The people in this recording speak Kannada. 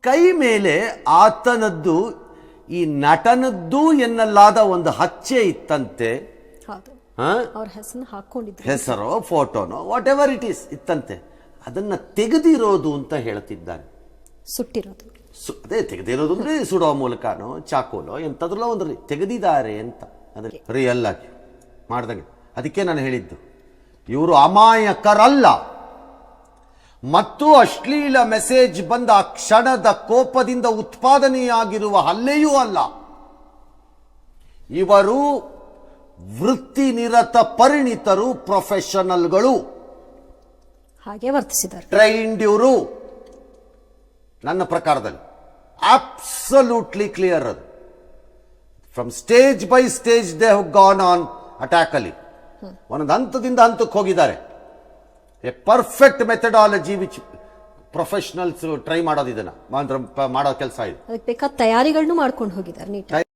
ಕೈ ಮೇಲೆ ಆತನದ್ದು ಈ ನಟನದ್ದು ಎನ್ನಲಾದ ಒಂದು ಹಚ್ಚೆ ಇತ್ತಂತೆ. ಹೌದು, ಹ? ಅವ್ರ ಹೆಸರನ್ನ ಹಾಕೊಂಡಿದ್ರು, ಹೆಸರೋ ಫೋಟೋನೋ ವಾಟ್ ಎವರ್ ಇಟ್ ಈಸ್ ಇತ್ತಂತೆ. ಅದನ್ನ ತೆಗೆದಿರೋದು ಅಂತ ಹೇಳ್ತಿದ್ದಾನೆ. ಸುಟ್ಟಿರೋದು. ಅದೇ ತೆಗೆದಿರೋದು ಅಂದ್ರೆ ಸುಡೋ ಮೂಲಕನೋ ಚಾಕೋಲೋ ಎಂತದ್ರಲ್ಲೋ ಒಂದು ತೆಗೆದಿದ್ದಾರೆ ಅಂತ. ಅದೇ ರಿಯಲ್ ಆಗಿ ಮಾಡ್ದಂಗೆ. ಅದಕ್ಕೆ ನಾನು ಹೇಳಿದ್ದು ಇವರು ಅಮಾಯಕರಲ್ಲ, ಮತ್ತು ಅಶ್ಲೀಲ ಮೆಸೇಜ್ ಬಂದ ಆ ಕ್ಷಣದ ಕೋಪದಿಂದ ಉತ್ಪಾದನೆಯಾಗಿರುವ ಹಲ್ಲೆಯೂ ಅಲ್ಲ. ಇವರು ವೃತ್ತಿನಿರತ ಪರಿಣಿತರು, ಪ್ರೊಫೆಷನಲ್ಗಳು, ಹಾಗೆ ವರ್ತಿಸಿದ್ದಾರೆ, ಟ್ರೈನ್ಡ್ ಇವರು. ನನ್ನ ಪ್ರಕಾರದಲ್ಲಿ ಅಬ್ಸಲ್ಯೂಟ್ಲಿ ಕ್ಲಿಯರ್. ಅದು from stage by stage they have gone on attack ಅಲ್ಲಿ. ಒಂದೊಂದು ಹಂತದಿಂದ ಹಂತಕ್ಕೆ ಹೋಗಿದ್ದಾರೆ. A perfect methodology which professionals try ಮಾಡೋದು, ಇದನ್ನ ಮಾಡೋ ಕೆಲಸ ಇದೆ. ಅದಕ್ಕೆ ಬೇಕಾದ ತಯಾರಿಗಳನ್ನು ಮಾಡ್ಕೊಂಡು ಹೋಗಿದ್ದಾರೆ ನೀಟಾಗಿ.